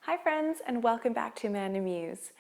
Hi friends, and welcome back to AmandaMuse.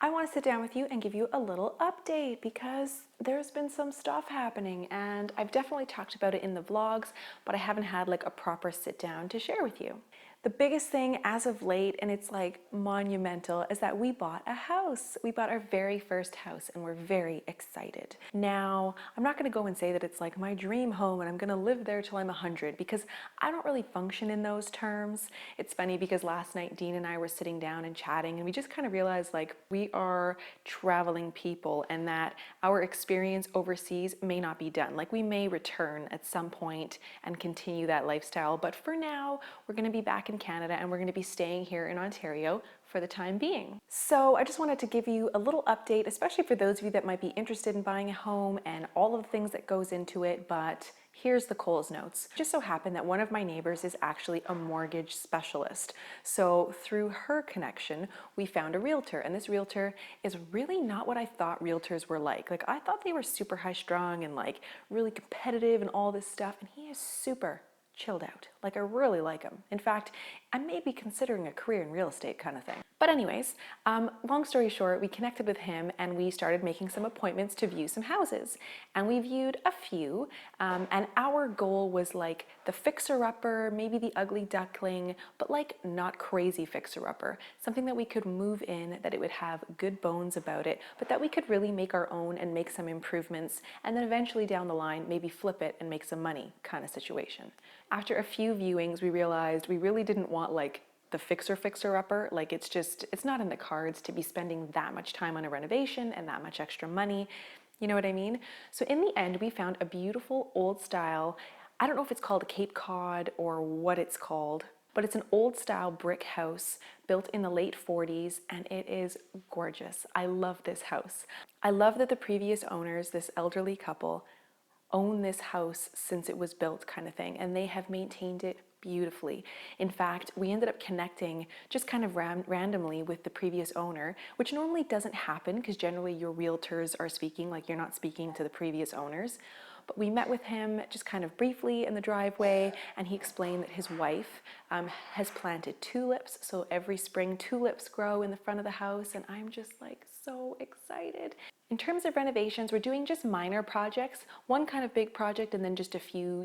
I want to sit down with you and give you a little update because there's been some stuff happening and I've definitely talked about it in the vlogs, but I haven't had like a proper sit down to share with you. The biggest thing as of late, and it's like monumental, is that we bought a house. We bought our very first house and we're very excited. Now, I'm not gonna go and say that it's like my dream home and I'm gonna live there till I'm 100 because I don't really function in those terms. It's funny because last night Dean and I were sitting down and chatting and we just kind of realized like we are traveling people and that our experience overseas may not be done. Like we may return at some point and continue that lifestyle, but for now, we're gonna be back in Canada and we're going to be staying here in Ontario for the time being. So I just wanted to give you a little update, especially for those of you that might be interested in buying a home and all of the things that goes into it, but here's the Coles notes. It just so happened that one of my neighbors is actually a mortgage specialist. So through her connection, we found a realtor, and this realtor is really not what I thought realtors were like. Like I thought they were super high strung and like really competitive and all this stuff, and he is super chilled out. Like I really like him. In fact, I may be considering a career in real estate kind of thing. But anyways, long story short, we connected with him and we started making some appointments to view some houses. And we viewed a few, and our goal was like the fixer-upper, maybe the ugly duckling, but like not crazy fixer-upper. Something that we could move in, that it would have good bones about it, but that we could really make our own and make some improvements, and then eventually down the line, maybe flip it and make some money kind of situation. After a few viewings, we realized we really didn't want like the fixer-upper. Like it's not in the cards to be spending that much time on a renovation and that much extra money. You know what I mean? So in the end, we found a beautiful old style, I don't know if it's called a Cape Cod or what it's called, but it's an old style brick house built in the late 40s and it is gorgeous. I love this house. I love that the previous owners, this elderly couple, own this house since it was built kind of thing, and they have maintained it beautifully. In fact, we ended up connecting just kind of randomly with the previous owner, which normally doesn't happen because generally your realtors are speaking, like you're not speaking to the previous owners. But we met with him just kind of briefly in the driveway, and he explained that his wife has planted tulips. So every spring tulips grow in the front of the house, and I'm just like so excited. In terms of renovations, we're doing just minor projects, one kind of big project and then just a few,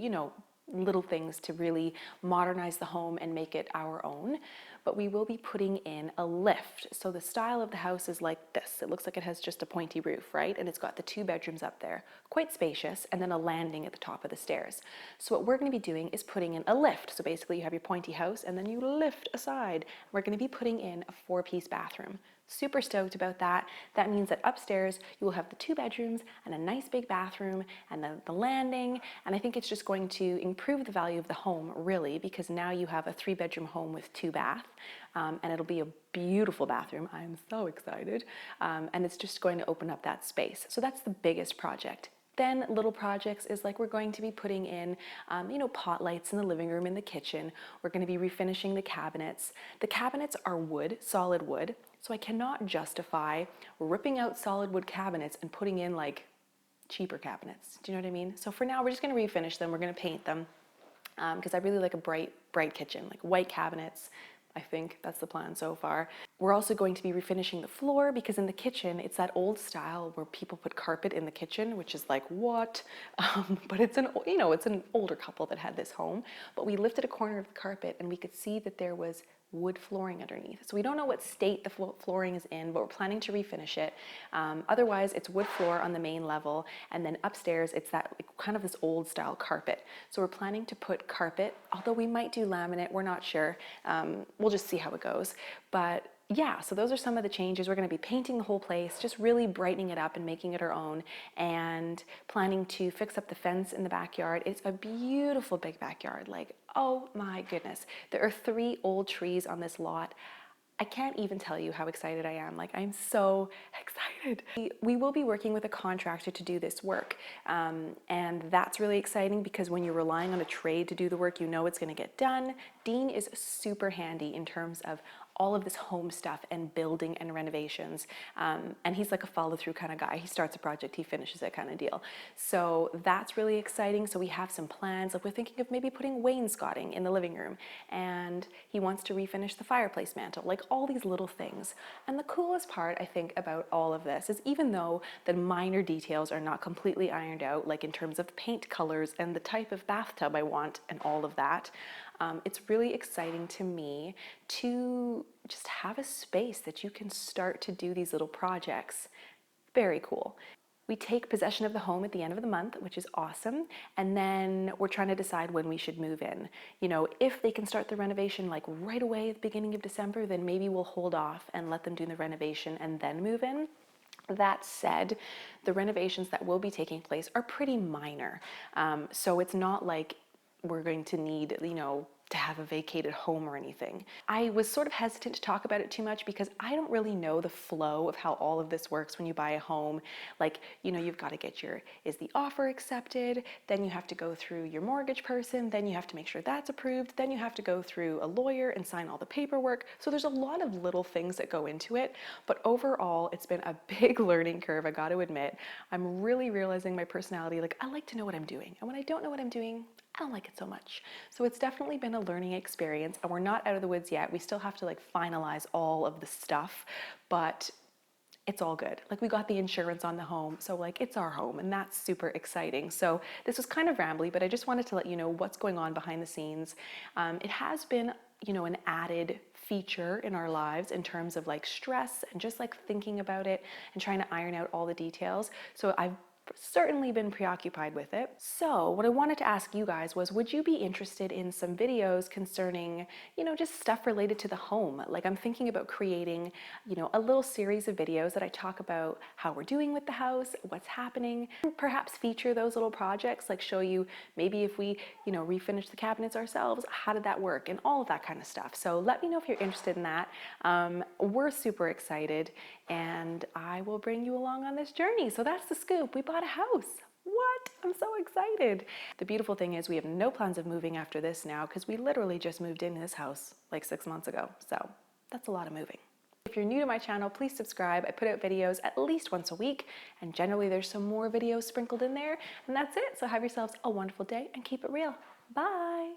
little things to really modernize the home and make it our own. But we will be putting in a lift. So the style of the house is like this. It looks like it has just a pointy roof, right? And it's got the 2 bedrooms up there, quite spacious, and then a landing at the top of the stairs. So what we're going to be doing is putting in a lift. So basically you have your pointy house and then you lift aside. We're going to be putting in a 4-piece bathroom. Super stoked about that. That means that upstairs you will have the 2 bedrooms and a nice big bathroom and the landing, and I think it's just going to improve the value of the home really, because now you have a 3-bedroom home with 2 baths, and it'll be a beautiful bathroom. I'm so excited, and it's just going to open up that space. So that's the biggest project. Then little projects is like we're going to be putting in, pot lights in the living room, in the kitchen. We're going to be refinishing the cabinets. The cabinets are wood, solid wood. So I cannot justify ripping out solid wood cabinets and putting in like cheaper cabinets. Do you know what I mean? So for now, we're just going to refinish them. We're going to paint them because I really like a bright kitchen, like white cabinets. I think that's the plan so far. We're also going to be refinishing the floor because in the kitchen, it's that old style where people put carpet in the kitchen, which is like, what? But it's an older couple that had this home. But we lifted a corner of the carpet and we could see that there was wood flooring underneath. So we don't know what state the flooring is in, but we're planning to refinish it. Otherwise, it's wood floor on the main level, and then upstairs, it's that kind of this old style carpet. So we're planning to put carpet, although we might do laminate, we're not sure. We'll just see how it goes. But yeah, so those are some of the changes. We're going to be painting the whole place, just really brightening it up and making it our own, and planning to fix up the fence in the backyard. It's a beautiful big backyard. Like, oh my goodness. There are 3 old trees on this lot. I can't even tell you how excited I am. Like, I'm so excited. We will be working with a contractor to do this work. And that's really exciting because when you're relying on a trade to do the work, you know it's going to get done. Dean is super handy in terms of all of this home stuff and building and renovations. And he's like a follow through kind of guy. He starts a project, he finishes it kind of deal. So that's really exciting. So we have some plans. Like we're thinking of maybe putting wainscoting in the living room, and he wants to refinish the fireplace mantle, like all these little things. And the coolest part I think about all of this is, even though the minor details are not completely ironed out, like in terms of paint colors and the type of bathtub I want and all of that, it's really exciting to me to just have a space that you can start to do these little projects. Very cool. We take possession of the home at the end of the month, which is awesome. And then we're trying to decide when we should move in. You know, if they can start the renovation like right away at the beginning of December, then maybe we'll hold off and let them do the renovation and then move in. That said, the renovations that will be taking place are pretty minor. So it's not like we're going to need, you know, to have a vacated home or anything. I was sort of hesitant to talk about it too much because I don't really know the flow of how all of this works when you buy a home. Like, you know, you've got to get is the offer accepted? Then you have to go through your mortgage person. Then you have to make sure that's approved. Then you have to go through a lawyer and sign all the paperwork. So there's a lot of little things that go into it. But overall, it's been a big learning curve, I got to admit. I'm really realizing my personality. Like, I like to know what I'm doing. And when I don't know what I'm doing, I don't like it so much. So it's definitely been a learning experience, and we're not out of the woods yet. We still have to like finalize all of the stuff, but it's all good. Like, we got the insurance on the home, so like it's our home, and that's super exciting. So this was kind of rambly, but I just wanted to let you know what's going on behind the scenes. It has been, you know, an added feature in our lives in terms of like stress and just like thinking about it and trying to iron out all the details. So I've certainly been preoccupied with it. So what I wanted to ask you guys was, would you be interested in some videos concerning, you know, just stuff related to the home? Like, I'm thinking about creating, you know, a little series of videos that I talk about how we're doing with the house, what's happening, and perhaps feature those little projects, like show you maybe if we, you know, refinish the cabinets ourselves, how did that work, and all of that kind of stuff. So let me know if you're interested in that. We're super excited, and I will bring you along on this journey. So that's the scoop. We bought a house. What? I'm so excited. The beautiful thing is we have no plans of moving after this now, because we literally just moved into this house like 6 months ago. So that's a lot of moving. If you're new to my channel, please subscribe. I put out videos at least once a week, and generally there's some more videos sprinkled in there. And that's it. So have yourselves a wonderful day and keep it real. Bye.